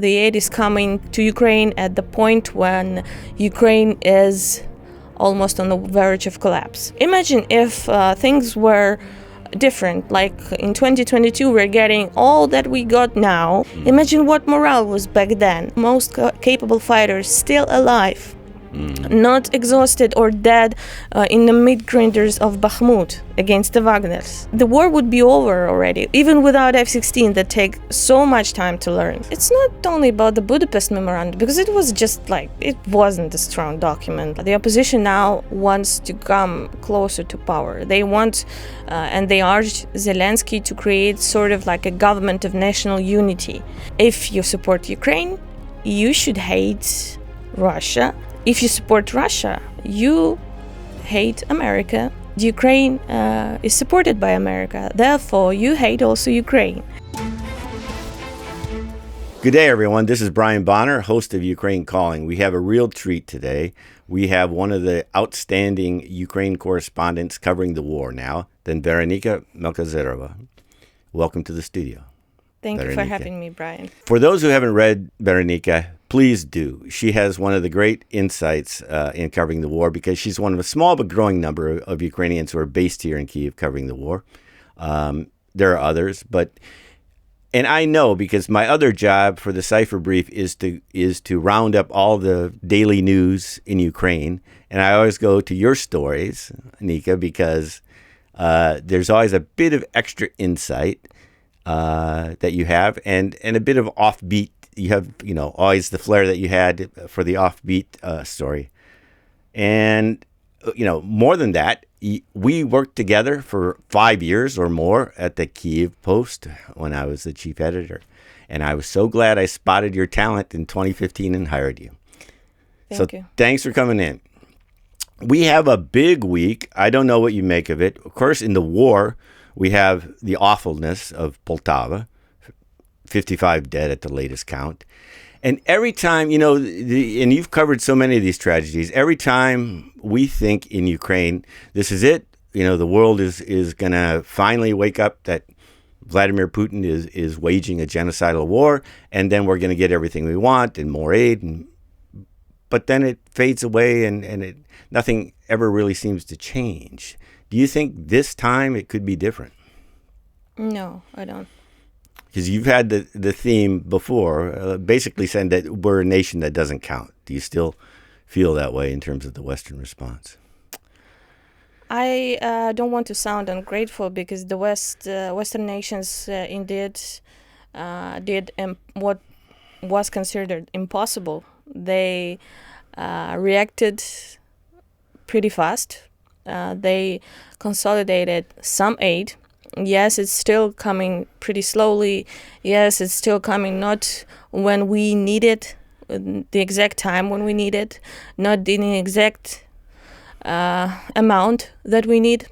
The aid is coming to Ukraine at the point when Ukraine is almost on the verge of collapse. Imagine if things were different, like in 2022 we're getting all that we got now. Imagine what morale was back then. Most capable fighters still alive, not exhausted or dead in the mid-grinders of Bakhmut against the Wagners. The war would be over already, even without F-16 that take so much time to learn. It's not only about the Budapest Memorandum, because it was just like, it wasn't a strong document. The opposition now wants to come closer to power. They want, and they urge Zelensky to create sort of like a government of national unity. If you support Ukraine, you should hate Russia. If you support Russia, you hate America. Ukraine is supported by America. Therefore, you hate also Ukraine. Good day, everyone. This is Brian Bonner, host of Ukraine Calling. We have a real treat today. We have one of the outstanding Ukraine correspondents covering the war now, then Veronika Melkozerova. Welcome to the studio. Thank you for having me, Brian. For those who haven't read Veronika, please do. She has one of the great insights in covering the war because she's one of a small but growing number of Ukrainians who are based here in Kyiv covering the war. There are others, and I know because my other job for the Cipher Brief is to round up all the daily news in Ukraine, and I always go to your stories, Nika, because there's always a bit of extra insight that you have, and a bit of offbeat. You have, always the flair that you had for the offbeat story. And, more than that, we worked together for 5 years or more at the Kyiv Post when I was the chief editor. And I was so glad I spotted your talent in 2015 and hired you. Thank you. Thanks for coming in. We have a big week. I don't know what you make of it. Of course, in the war, we have the awfulness of Poltava. 55 dead at the latest count. And every time, and you've covered so many of these tragedies, every time we think in Ukraine, this is it, the world is going to finally wake up that Vladimir Putin is waging a genocidal war, and then we're going to get everything we want and more aid. But then it fades away and nothing ever really seems to change. Do you think this time it could be different? No, I don't. Because you've had the theme before, basically saying that we're a nation that doesn't count. Do you still feel that way in terms of the Western response? I don't want to sound ungrateful because the Western nations indeed did what was considered impossible. They reacted pretty fast. They consolidated some aid. Yes, it's still coming pretty slowly. Yes, it's still coming not when we need it, the exact time when we need it, not in the exact amount that we need.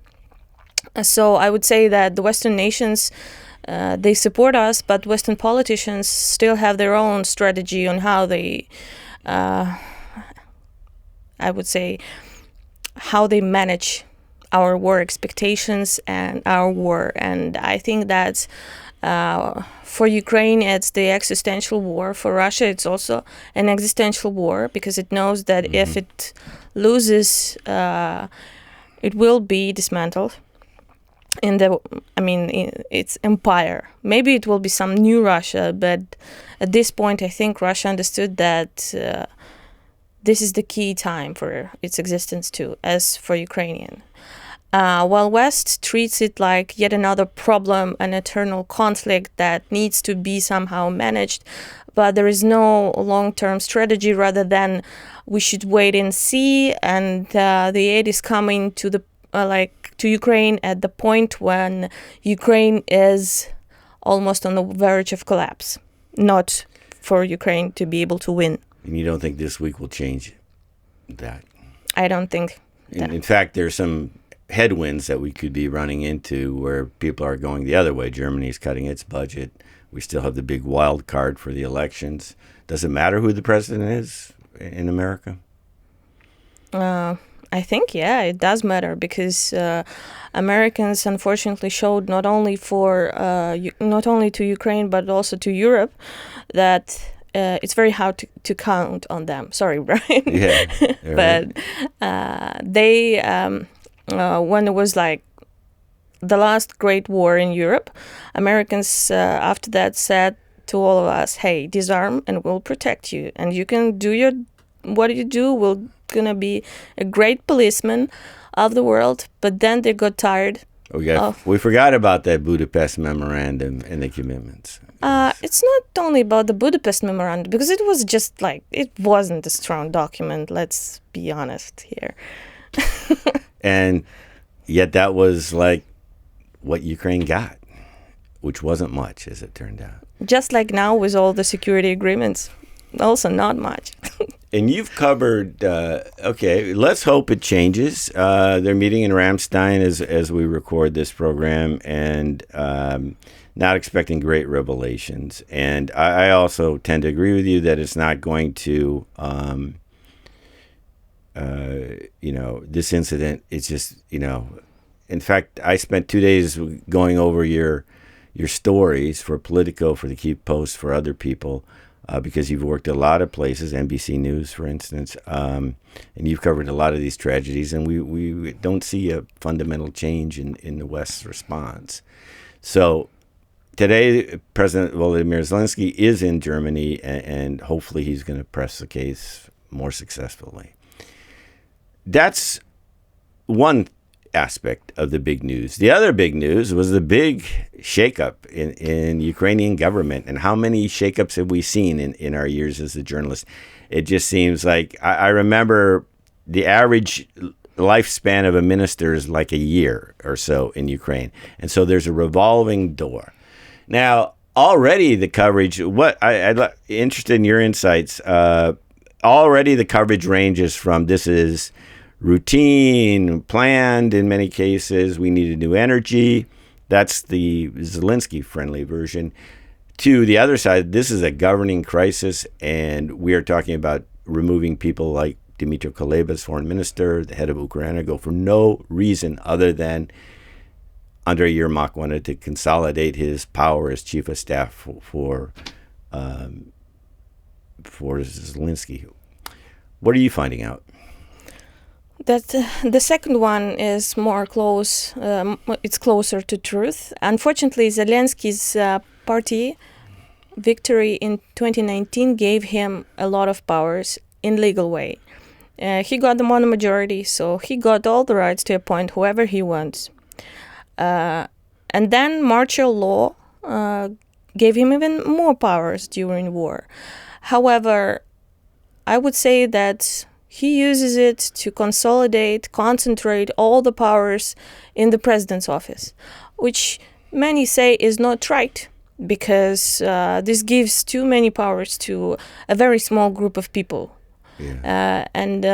So I would say that the Western nations, they support us, but Western politicians still have their own strategy on how they, I would say, how they manage our war expectations and our war. And I think that for Ukraine, it's the existential war. For Russia, it's also an existential war because it knows that if it loses, it will be dismantled in its empire. Maybe it will be some new Russia, but at this point, I think Russia understood that this is the key time for its existence too, as for Ukrainian. While West treats it like yet another problem, an eternal conflict that needs to be somehow managed, but there is no long-term strategy rather than we should wait and see, and the aid is coming to to Ukraine at the point when Ukraine is almost on the verge of collapse, not for Ukraine to be able to win. And you don't think this week will change that? I don't think that. In fact, there's some headwinds that we could be running into where people are going the other way. Germany's cutting its budget. We still have the big wild card for the elections. Does it matter who the president is in America? I think, yeah, it does matter because Americans unfortunately showed not only to Ukraine but also to Europe that it's very hard to count on them. Sorry, Brian. Yeah. But they, when it was like the last great war in Europe, Americans after that said to all of us, hey, disarm and we'll protect you. And you can do what you do. We're going to be a great policeman of the world. But then they got tired. We forgot about that Budapest memorandum and the commitments. It's not only about the Budapest memorandum, because it was just like, it wasn't a strong document. Let's be honest here. And yet that was like what Ukraine got, which wasn't much, as it turned out. Just like now with all the security agreements, also not much. And you've covered, okay, let's hope it changes. They're meeting in Ramstein as we record this program, and not expecting great revelations. And I also tend to agree with you that it's not going to, this incident, it's just, in fact, I spent 2 days going over your stories for Politico, for the Kyiv Post, for other people, because you've worked at a lot of places, NBC News, for instance, and you've covered a lot of these tragedies, and we don't see a fundamental change in the West's response. So today, President Volodymyr Zelensky is in Germany, and hopefully he's going to press the case more successfully. That's one aspect of the big news. The other big news was the big shakeup in Ukrainian government. And how many shakeups have we seen in our years as a journalist? It just seems like, I remember the average lifespan of a minister is like a year or so in Ukraine. And so there's a revolving door. Now, already the coverage, I'm interested in your insights. Already the coverage ranges from this is routine, planned in many cases, we need a new energy. That's the Zelensky-friendly version. To the other side, this is a governing crisis, and we are talking about removing people like Dmytro Kuleba, foreign minister, the head of Ukraine, go for no reason other than Andrei Yermak wanted to consolidate his power as chief of staff for Zelensky. What are you finding out? That the second one is more close. It's closer to truth. Unfortunately, Zelensky's party victory in 2019 gave him a lot of powers in legal way. He got the mono majority, so he got all the rights to appoint whoever he wants. And then martial law gave him even more powers during war. However, I would say that he uses it to concentrate all the powers in the president's office, which many say is not right, because this gives too many powers to a very small group of people. Yeah. And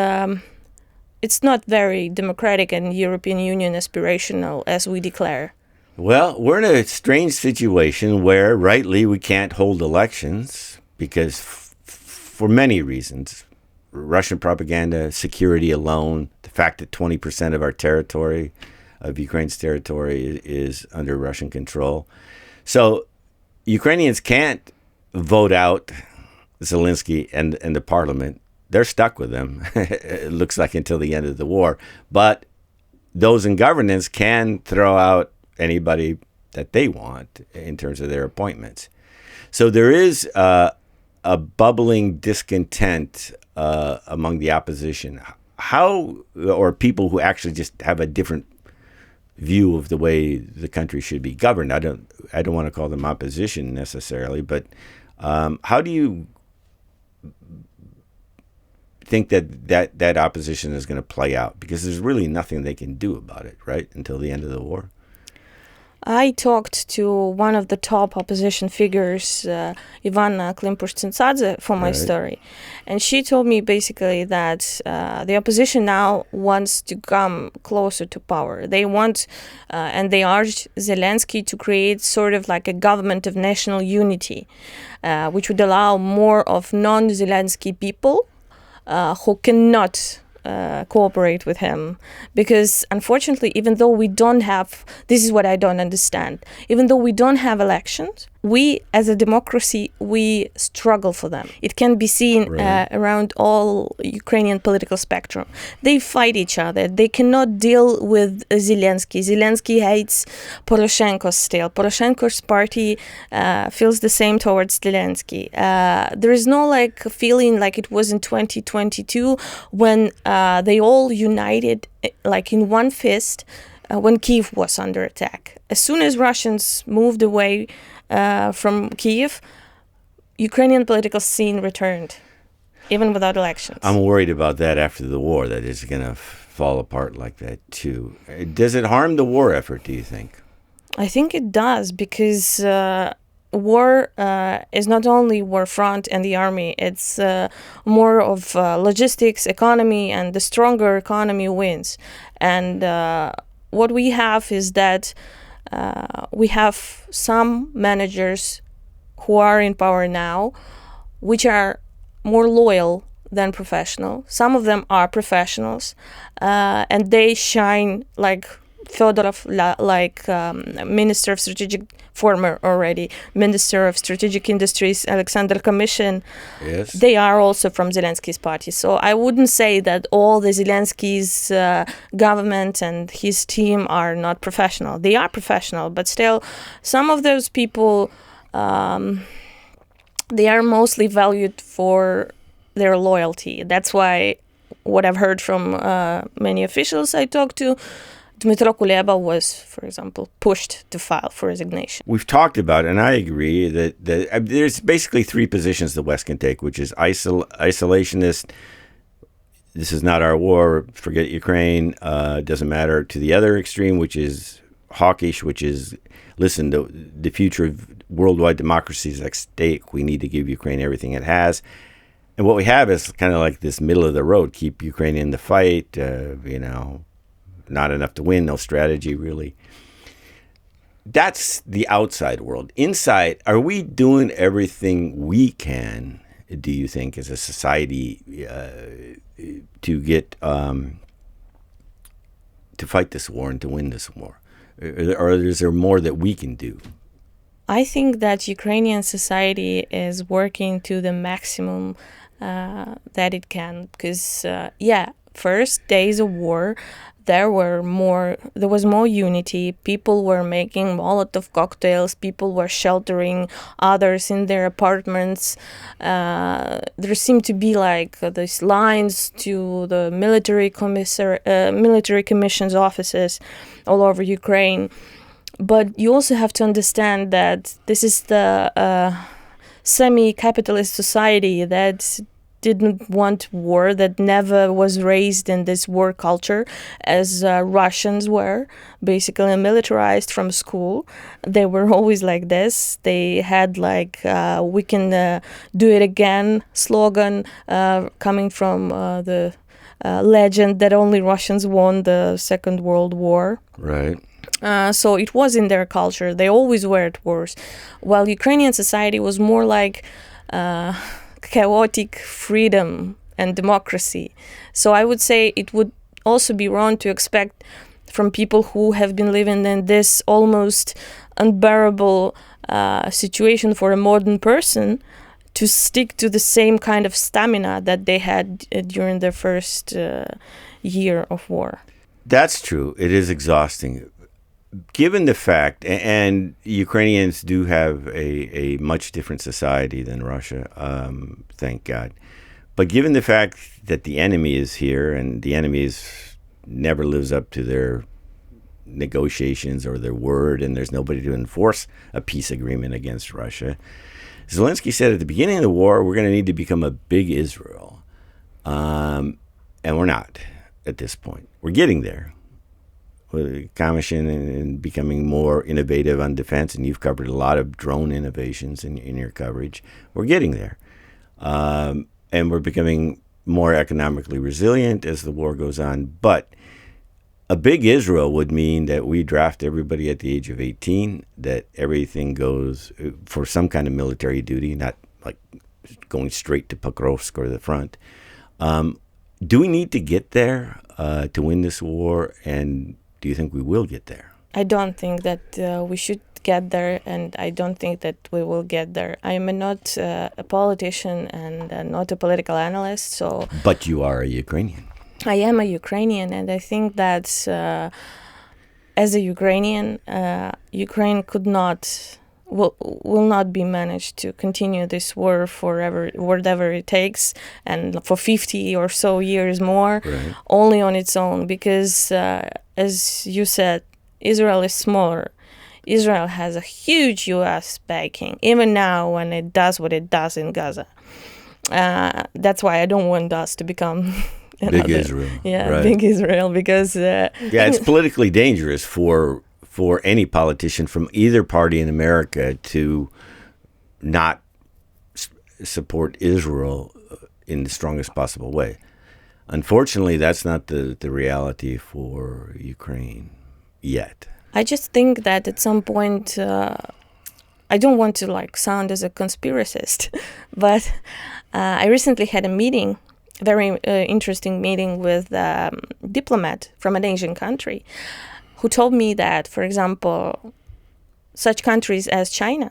it's not very democratic and European Union aspirational as we declare. Well, we're in a strange situation where, rightly, we can't hold elections because for many reasons. Russian propaganda, security alone, the fact that 20% of our territory, of Ukraine's territory, is under Russian control. So Ukrainians can't vote out Zelensky and the parliament. They're stuck with them, it looks like, until the end of the war. But those in governance can throw out anybody that they want in terms of their appointments. So there is a bubbling discontent among the opposition. Or people who actually just have a different view of the way the country should be governed. I don't want to call them opposition necessarily, but how do you think that opposition is going to play out? Because there's really nothing they can do about it, right, until the end of the war. I talked to one of the top opposition figures, Ivana Klimpush-Tsintsadze, for my story. And she told me basically that the opposition now wants to come closer to power. They want, and they urge Zelensky to create sort of like a government of national unity, which would allow more of non-Zelensky people who cannot cooperate with him, because unfortunately, even though we don't have, this is what I don't understand, even though we don't have elections, we, as a democracy, we struggle for them. It can be seen around all Ukrainian political spectrum. They fight each other. They cannot deal with Zelensky. Zelensky hates Poroshenko still. Poroshenko's party feels the same towards Zelensky. There is no feeling like it was in 2022 when they all united in one fist when Kyiv was under attack. As soon as Russians moved away from Kyiv, Ukrainian political scene returned, even without elections. I'm worried about that after the war, that it's going to fall apart like that too. Does it harm the war effort, do you think? I think it does, because war is not only war front and the army, it's more of logistics, economy, and the stronger economy wins. And what we have is that we have some managers who are in power now, which are more loyal than professional. Some of them are professionals, and they shine like Fedorov, Minister of Strategic, former already Minister of Strategic Industries, Alexander Kamyshin. Yes. They are also from Zelensky's party. So I wouldn't say that all the Zelensky's government and his team are not professional. They are professional, but still, some of those people, they are mostly valued for their loyalty. That's why what I've heard from many officials I talked to, Dmytro Kuleba was, for example, pushed to file for resignation. We've talked about, and I agree, that there's basically three positions the West can take, which is isolationist, this is not our war, forget Ukraine, doesn't matter, to the other extreme, which is hawkish, which is, listen, the future of worldwide democracy is at stake. We need to give Ukraine everything it has. And what we have is kind of like this middle of the road, keep Ukraine in the fight, not enough to win, no strategy really. That's the outside world. Inside, are we doing everything we can, do you think, as a society to get to fight this war and to win this war? Or is there more that we can do? I think that Ukrainian society is working to the maximum that it can, because first days of war, there was more unity. People were making Molotov cocktails. People were sheltering others in their apartments. There seemed to be these lines to the military commission's offices all over Ukraine. But you also have to understand that this is the semi-capitalist society that didn't want war, that never was raised in this war culture, as Russians were, basically militarized from school. They were always like this. They had we can do it again slogan coming from the legend that only Russians won the Second World War. Right. So it was in their culture. They always were at wars. While Ukrainian society was more like chaotic freedom and democracy. So I would say it would also be wrong to expect from people who have been living in this almost unbearable situation for a modern person to stick to the same kind of stamina that they had during their first year of war. That's true. It is exhausting. Given the fact, and Ukrainians do have a much different society than Russia, thank God. But given the fact that the enemy is here and the enemy never lives up to their negotiations or their word, and there's nobody to enforce a peace agreement against Russia, Zelensky said at the beginning of the war, we're going to need to become a big Israel. And we're not at this point. We're getting there. Kamyshin and becoming more innovative on defense, and you've covered a lot of drone innovations in your coverage. We're getting there. And we're becoming more economically resilient as the war goes on. But a big Israel would mean that we draft everybody at the age of 18, that everything goes for some kind of military duty, not like going straight to Kursk or the front. Do we need to get there to win this war? And do you think we will get there? I don't think that we should get there, and I don't think that we will get there. I am not a politician and not a political analyst, so... But you are a Ukrainian. I am a Ukrainian, and I think that as a Ukrainian, Ukraine will not be managed to continue this war forever, whatever it takes, and for 50 or so years more, right, only on its own. Because, as you said, Israel is smaller. Israel has a huge U.S. backing, even now when it does what it does in Gaza. That's why I don't want us to become... Big Israel. Yeah, right. Big Israel, because... yeah, it's politically dangerous for any politician from either party in America to not support Israel in the strongest possible way. Unfortunately, that's not the reality for Ukraine yet. I just think that at some point... I don't want to sound as a conspiracist, but I recently had a meeting, very interesting meeting with a diplomat from an Asian country who told me that, for example, such countries as China,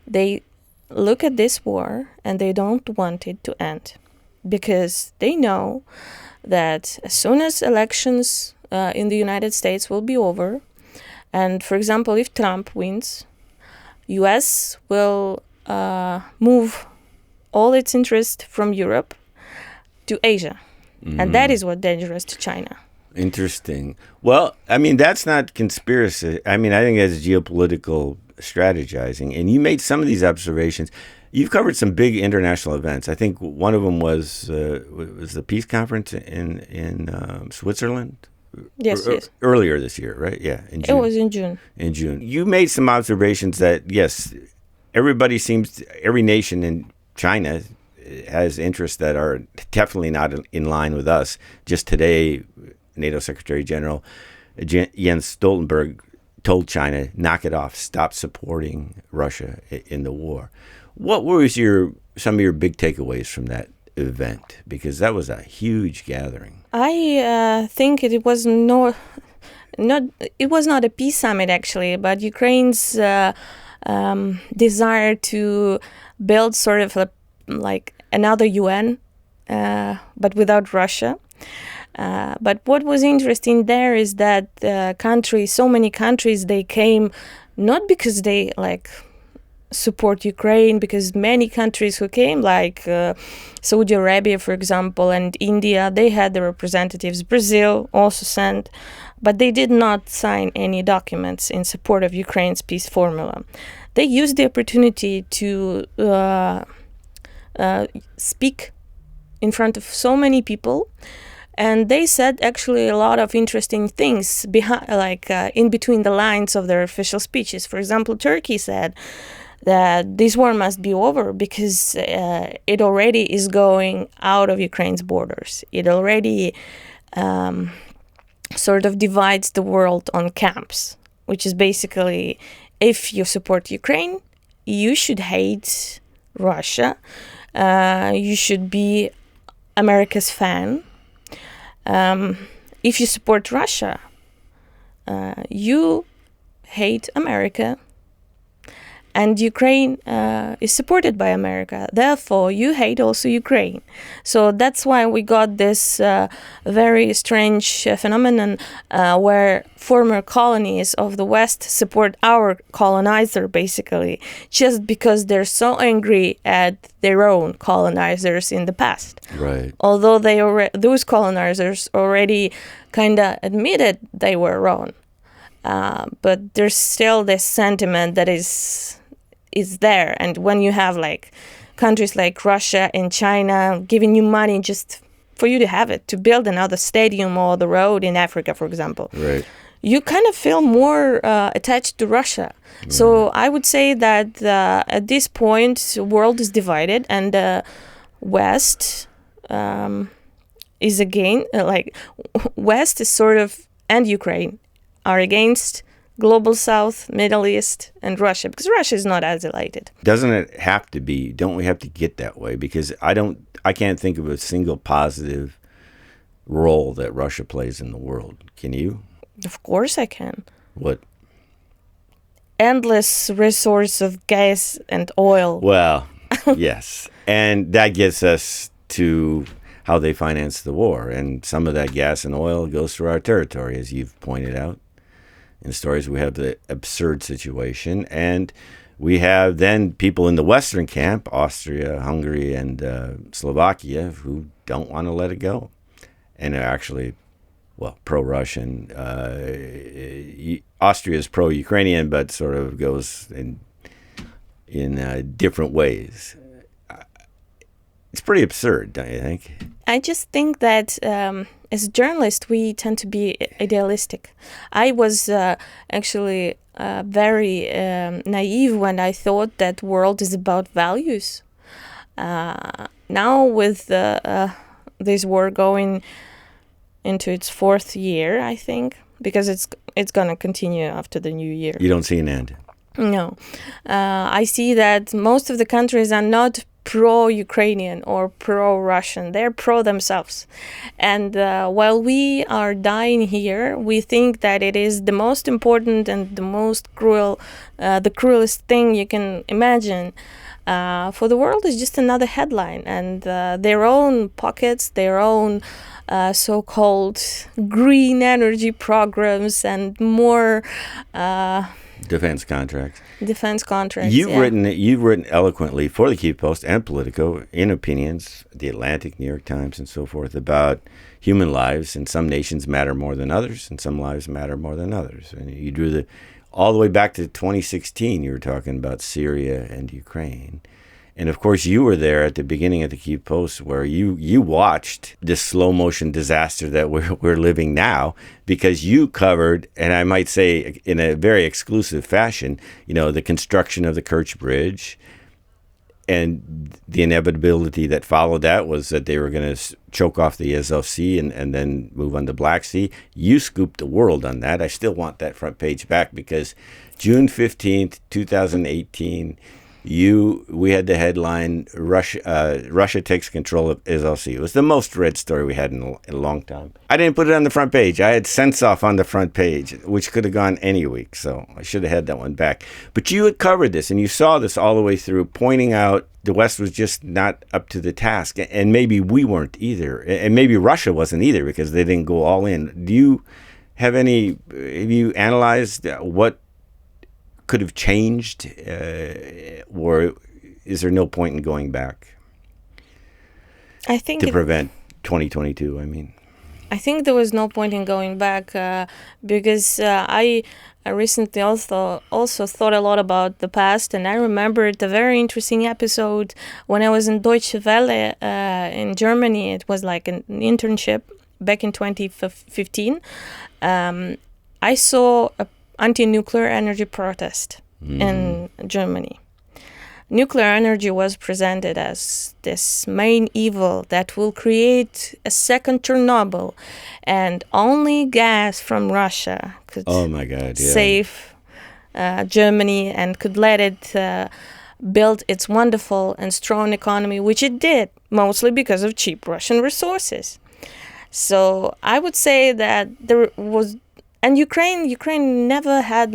they look at this war and they don't want it to end because they know that as soon as elections in the United States will be over, and, for example, if Trump wins, U.S. will move all its interest from Europe to Asia. Mm-hmm. And that is what dangerous to China. Interesting. Well, I mean, that's not conspiracy. I mean, I think that's geopolitical strategizing. And you made some of these observations. You've covered some big international events. I think one of them was the peace conference in Switzerland. Yes, yes. Earlier this year, right? Yeah, in June. It was in June. In June. You made some observations that, yes, every nation in China has interests that are definitely not in line with us. Just today, NATO Secretary General Jens Stoltenberg told China, knock it off, stop supporting Russia in the war. What was some of your big takeaways from that event? Because that was a huge gathering. I think it was not a peace summit actually, but Ukraine's desire to build sort of like another UN, but without Russia. But what was interesting there is that so many countries, they came not because they support Ukraine, because many countries who came, like Saudi Arabia, for example, and India, they had their representatives. Brazil also sent, but they did not sign any documents in support of Ukraine's peace formula. They used the opportunity to speak in front of so many people, and they said actually a lot of interesting things in between the lines of their official speeches. For example, Turkey said that this war must be over because it already is going out of Ukraine's borders. It already sort of divides the world on camps, which is basically, if you support Ukraine, you should hate Russia. You should be America's fan. If you support Russia, you hate America. And Ukraine is supported by America. Therefore, you hate also Ukraine. So that's why we got this very strange phenomenon where former colonies of the West support our colonizer, basically, just because they're so angry at their own colonizers in the past. Right. Although those colonizers already kind of admitted they were wrong. But there's still this sentiment that is there, and when you have countries like Russia and China giving you money just for you to have it, to build another stadium or the road in Africa, for example, right, you kind of feel more attached to Russia. Right. So I would say that at this point, the world is divided, and West is again West is sort of, and Ukraine are against Global South, Middle East, and Russia, because Russia is not isolated. Doesn't it have to be? Don't we have to get that way? Because I can't think of a single positive role that Russia plays in the world. Can you? Of course I can. What? endless resource of gas and oil. Well, yes. And that gets us to how they finance the war. And some of that gas and oil goes through our territory, as you've pointed out. In stories, we have the absurd situation. And we have then people in the Western camp, Austria, Hungary, and Slovakia, who don't want to let it go. And are actually, well, pro-Russian. Austria is pro-Ukrainian, but sort of goes in different ways. It's pretty absurd, don't you think? I just think that as journalists, we tend to be idealistic. I was actually very naive when I thought that world is about values. Now with this war going into its 4th year, I think, because it's going to continue after the new year. You don't see an end? No. I see that most of the countries are not pro-Ukrainian or pro-Russian. They're pro themselves. And while we are dying here, we think that it is the most important and the most cruel, the cruelest thing you can imagine. For the world is just another headline, and their own pockets, their own so-called green energy programs and more defense contracts. You've written eloquently for the Kyiv Post and Politico in opinions, the Atlantic, New York Times, and so forth, about human lives, and some nations matter more than others, and some lives matter more than others. And you drew all the way back to 2016. You were talking about Syria and Ukraine. And of course, you were there at the beginning of the Kyiv Post, where you watched this slow motion disaster that we're living now, because you covered, and I might say in a very exclusive fashion, the construction of the Kerch Bridge, and the inevitability that followed that was that they were going to choke off the Azov Sea and then move on the Black Sea. You scooped the world on that. I still want that front page back, because June 15th, 2018. We had the headline, Russia takes control of Azov Sea. It was the most read story we had in a long time. I didn't put it on the front page. I had Sentsov on the front page, which could have gone any week, so I should have had that one back. But you had covered this, and you saw this all the way through, pointing out the West was just not up to the task, and maybe we weren't either, and maybe Russia wasn't either, because they didn't go all in. Have you analyzed what could have changed, or is there no point in going back? I think to prevent 2022. I mean, I think there was no point in going back because I recently also thought a lot about the past, and I remembered a very interesting episode when I was in Deutsche Welle in Germany. It was like an internship back in 2015. I saw a anti-nuclear energy protest in Germany. Nuclear energy was presented as this main evil that will create a second Chernobyl, and only gas from Russia could save Germany and could let it build its wonderful and strong economy, which it did, mostly because of cheap Russian resources. So I would say that there was... And Ukraine never had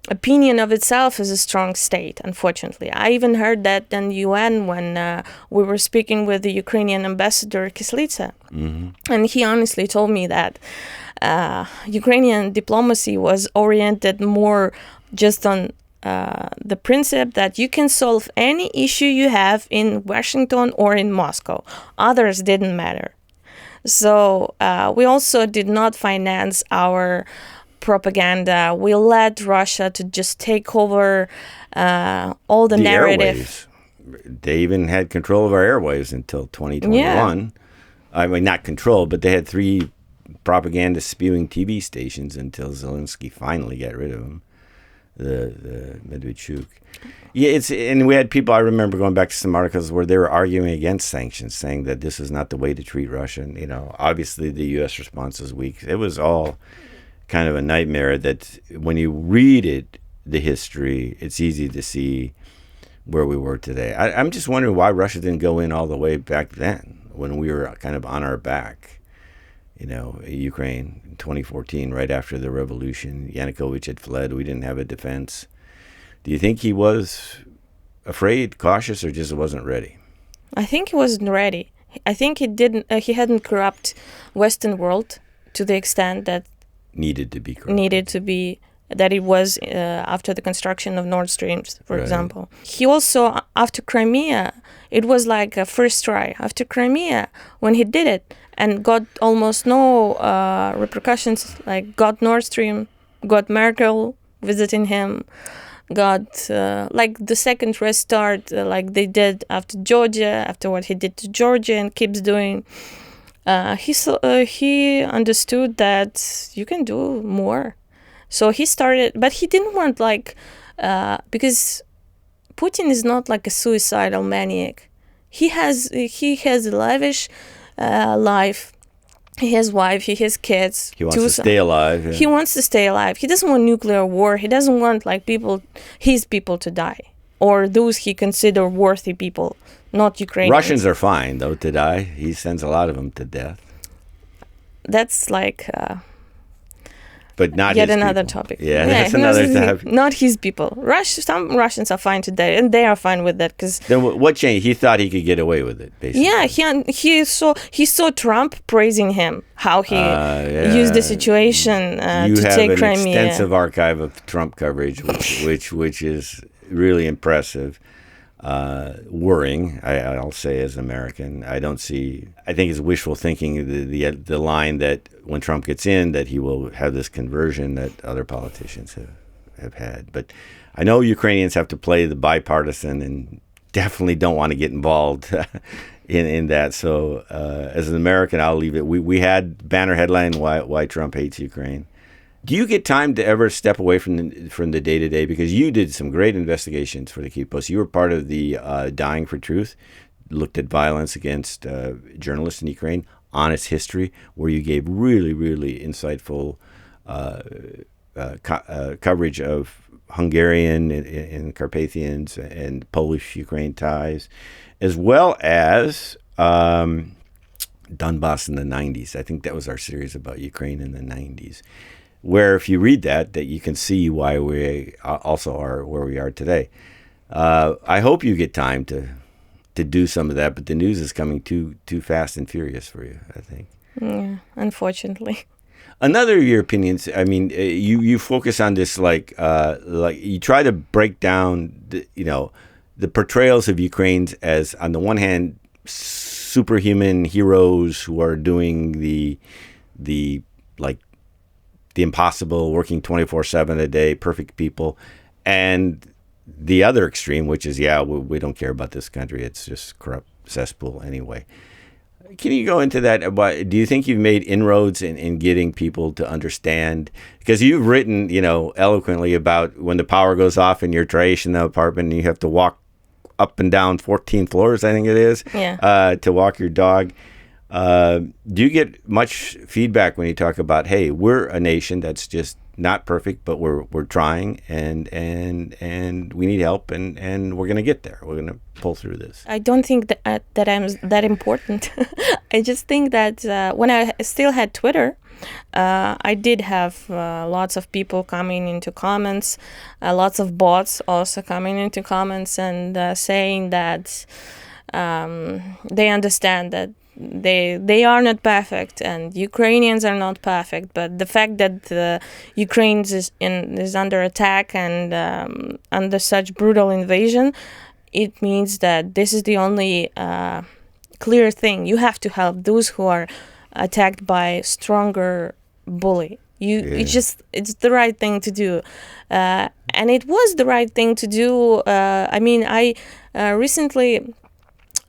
opinion of itself as a strong state, unfortunately. I even heard that in the UN when we were speaking with the Ukrainian ambassador Kislitsa. Mm-hmm. And he honestly told me that Ukrainian diplomacy was oriented more just on the principle that you can solve any issue you have in Washington or in Moscow. Others didn't matter. So we also did not finance our propaganda. We let Russia to just take over all the narrative. Airwaves. They even had control of our airwaves until 2021. Yeah. I mean, not control, but they had 3 propaganda spewing TV stations until Zelensky finally got rid of them. The Medvedchuk. Yeah, and we had people, I remember going back to some articles where they were arguing against sanctions, saying that this is not the way to treat Russia. And, obviously the U.S. response was weak. It was all kind of a nightmare that when you read the history, it's easy to see where we were today. I'm just wondering why Russia didn't go in all the way back then when we were kind of on our back. Ukraine in 2014, right after the revolution. Yanukovych had fled. We didn't have a defense. Do you think he was afraid, cautious, or just wasn't ready? I think he wasn't ready. I think he hadn't corrupt Western world to the extent that needed to be that it was after the construction of Nord Streams, for example. He also, after Crimea, it was like a first try. After Crimea, when he did it and got almost no repercussions, like got Nord Stream, got Merkel visiting him, got like the second restart, like they did after Georgia, after what he did to Georgia and keeps doing. He understood that you can do more. So he started, but he didn't want because Putin is not like a suicidal maniac. He has a lavish life. He has wife, he has kids. He wants to stay alive. Yeah. He wants to stay alive. He doesn't want nuclear war. He doesn't want his people to die, or those he consider worthy people, not Ukrainians. Russians are fine though to die. He sends a lot of them to death. That's like. But not yet his another people. topic. Yeah, that's another topic. Not his people. Some Russians are fine today, and they are fine with that because. Then what changed? He thought he could get away with it, basically. Yeah, he saw Trump praising him, how he used the situation to take Crimea. You have an extensive archive of Trump coverage, which is really impressive. Worrying, I'll say, as an American. I think it's wishful thinking, the line that when Trump gets in, that he will have this conversion that other politicians have had. But I know Ukrainians have to play the bipartisan and definitely don't want to get involved in that. So as an American, I'll leave it. We had banner headline, why Trump hates Ukraine. Do you get time to ever step away from the day-to-day? Because you did some great investigations for the Kyiv Post. You were part of the Dying for Truth, looked at violence against journalists in Ukraine, honest history, where you gave really, really insightful coverage of Hungarian and Carpathians and Polish-Ukraine ties, as well as Donbass in the 90s. I think that was our series about Ukraine in the 90s. Where if you read that you can see why we also are where we are today. I hope you get time to do some of that, but the news is coming too fast and furious for you, I think. Yeah, unfortunately. Another of your opinions, I mean, you focus on this like you try to break down the portrayals of Ukrainians as, on the one hand, superhuman heroes who are doing the impossible, working 24/7 a day, perfect people, and the other extreme, which is, we don't care about this country. It's just corrupt cesspool anyway. Can you go into that? Do you think you've made inroads in getting people to understand? Because you've written, eloquently about when the power goes off in your trash in the apartment and you have to walk up and down 14 floors, I think it is, to walk your dog. Do you get much feedback when you talk about, hey, we're a nation that's just not perfect, but we're trying and we need help and we're going to get there. We're going to pull through this. I don't think that I'm that important. I just think that when I still had Twitter, I did have lots of people coming into comments, lots of bots also coming into comments and saying that they understand that they are not perfect and Ukrainians are not perfect, but the fact that Ukraine is under attack and under such brutal invasion, it means that this is the only clear thing. You have to help those who are attacked by stronger bully. It's the right thing to do, and it was the right thing to do. I recently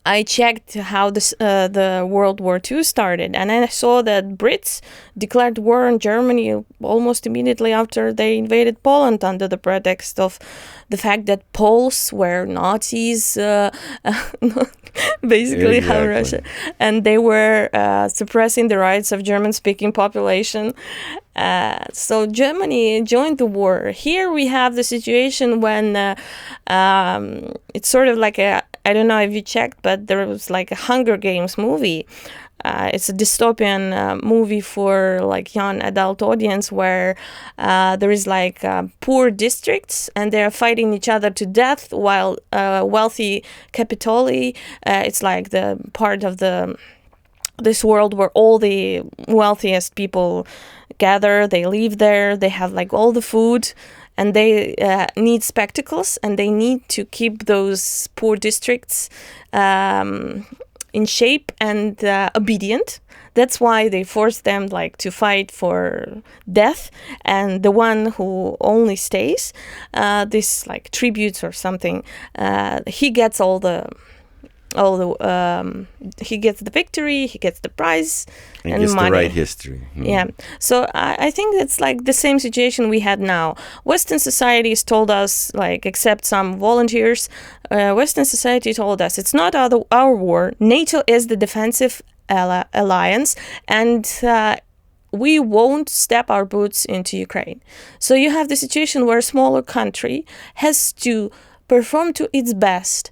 I checked how the World War II started, and I saw that Brits declared war on Germany almost immediately after they invaded Poland under the pretext of the fact that Poles were Nazis, basically how Russia, and they were suppressing the rights of German-speaking population. So Germany joined the war. Here we have the situation when it's sort of like I don't know if you checked, but there was like a Hunger Games movie. It's a dystopian movie for like young adult audience where there is like poor districts and they're fighting each other to death while wealthy capitoli, it's like the part of this world where all the wealthiest people gather, they live there, they have like all the food, and they need spectacles, and they need to keep those poor districts in shape and obedient. That's why they force them like to fight for death, and the one who only stays, this like tributes or something, he gets he gets the victory, he gets the prize and gets money. The right history. Yeah. So I think it's like the same situation we had now. Western societies told us, like, except some volunteers, Western society told us it's not our war. NATO is the defensive alliance, and we won't step our boots into Ukraine. So you have the situation where a smaller country has to perform to its best,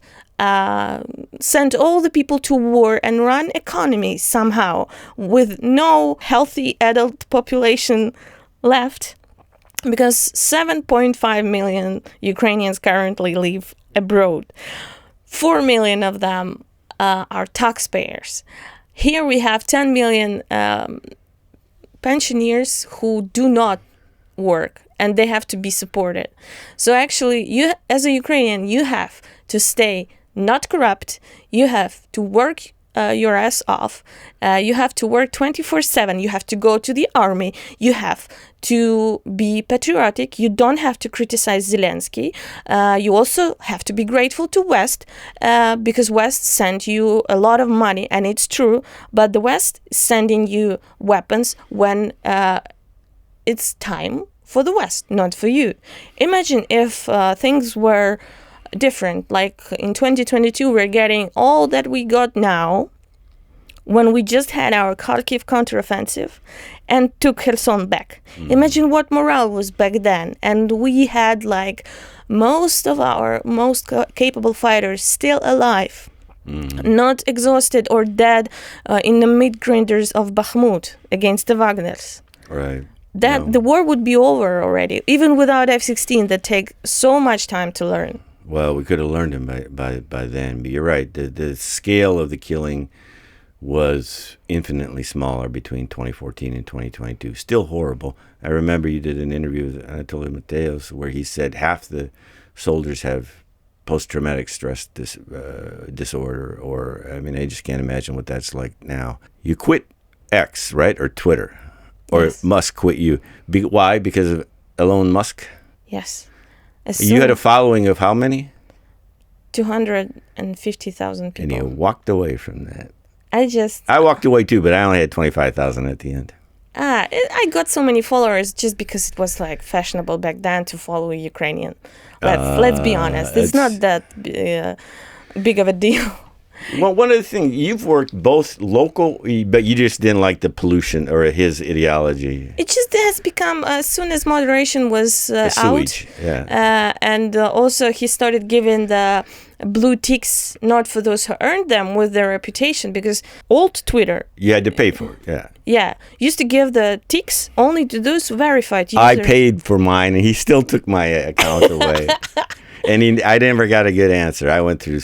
send all the people to war and run economy somehow with no healthy adult population left, because 7.5 million Ukrainians currently live abroad. 4 million of them are taxpayers. Here we have 10 million pensioners who do not work, and they have to be supported. So actually, you as a Ukrainian, you have to stay not corrupt, you have to work your ass off, you have to work 24/7, you have to go to the army, you have to be patriotic, you don't have to criticize Zelensky, you also have to be grateful to West, because West sent you a lot of money, and it's true, but the West is sending you weapons when it's time for the West, not for you. Imagine if things were different. Like in 2022, we're getting all that we got now when we just had our Kharkiv counteroffensive and took Kherson back. Imagine what morale was back then. And we had like most of our most capable fighters still alive, not exhausted or dead in the mid-grinders of Bakhmut against the Wagners. Right. That the war would be over already, even without F-16 that take so much time to learn. Well, we could have learned him by then, but you're right. The scale of the killing was infinitely smaller between 2014 and 2022. Still horrible. I remember you did an interview with Anatoly Mateos where he said half the soldiers have post-traumatic stress disorder, or, I mean, I just can't imagine what that's like now. You quit X, right, or Twitter, or Yes. Musk quit you. Why? Because of Elon Musk? Yes. You had a following of how many? 250,000 people. And you walked away from that. I walked away too, but I only had 25,000 at the end. I got so many followers just because it was like fashionable back then to follow Ukrainian. Let's be honest, it's not that big of a deal. Well, one of the things, you've worked both local, but you just didn't like the pollution or his ideology. It just has become, as soon as moderation was out, sewage, yeah. And also he started giving the blue ticks, not for those who earned them, with their reputation, because old Twitter, You had to pay for it, yeah. yeah, used to give the ticks only to those verified users. I paid for mine, and he still took my account away. And I never got a good answer. I went through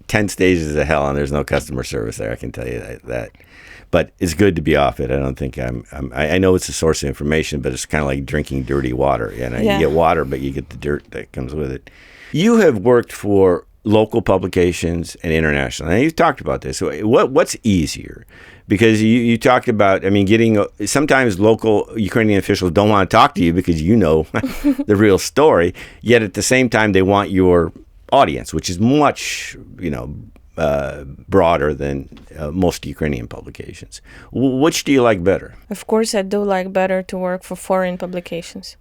10 stages of hell, and there's no customer service there, I can tell you that. But it's good to be off it. I don't think I know it's a source of information, but it's kind of like drinking dirty water. You know, Yeah. You get water, but you get the dirt that comes with it. You have worked for local publications and international. And you've talked about this. What's easier? Because you talked about, I mean, sometimes local Ukrainian officials don't want to talk to you because you know the real story. Yet at the same time, they want your audience, which is much, broader than most Ukrainian publications. Which do you like better? Of course, I do like better to work for foreign publications.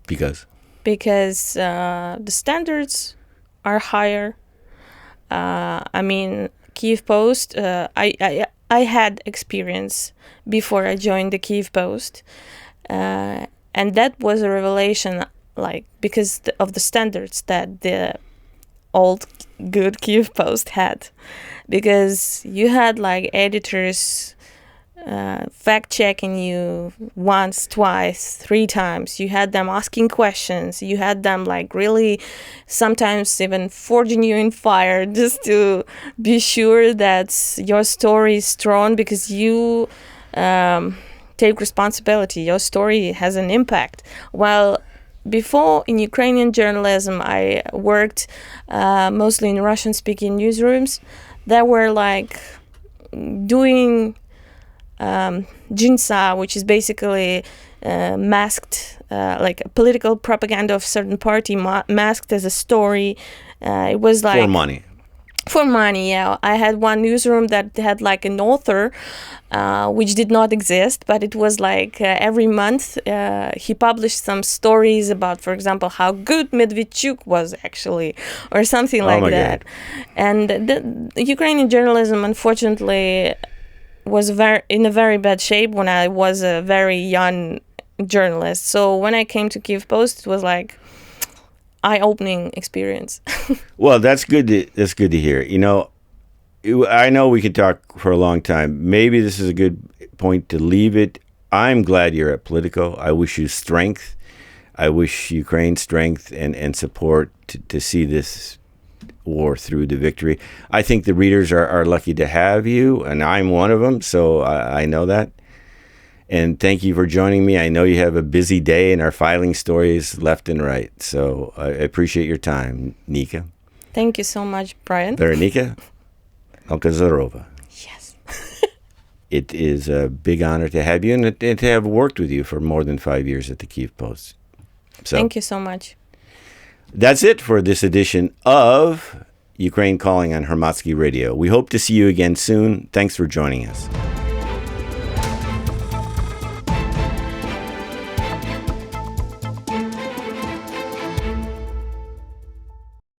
Because? Because the standards are higher. I mean, Kyiv Post, I had experience before I joined the Kyiv Post. And that was a revelation, like, because of the standards that the old good Kyiv Post had. Because you had, like, editors fact-checking you once, twice, 3 times. You had them asking questions. You had them, like, really sometimes even forging you in fire just to be sure that your story is strong, because you take responsibility. Your story has an impact. While before, in Ukrainian journalism, I worked mostly in Russian-speaking newsrooms that were, like, doing jinsa, which is basically masked, like a political propaganda of certain party, masked as a story. It was like... For money. For money, yeah. I had one newsroom that had, like, an author, which did not exist, but it was like every month he published some stories about, for example, how good Medvedchuk was actually, or something like that. God. And the Ukrainian journalism, unfortunately, was in a very bad shape when I was a very young journalist. So when I came to Kyiv Post, it was like eye-opening experience. Well, that's good to hear. You know, I know we could talk for a long time. Maybe this is a good point to leave it. I'm glad you're at Politico. I wish you strength. I wish Ukraine strength and support to see this war through to victory. I think the readers are lucky to have you, and I'm one of them, so I know that. And thank you for joining me. I know you have a busy day and are filing stories left and right. So I appreciate your time, Nika. Thank you so much, Brian. Veronika Melkozerova. Yes. It is a big honor to have you and to have worked with you for more than 5 years at the Kyiv Post. So, thank you so much. That's it for this edition of Ukraine Calling on Hromadske Radio. We hope to see you again soon. Thanks for joining us.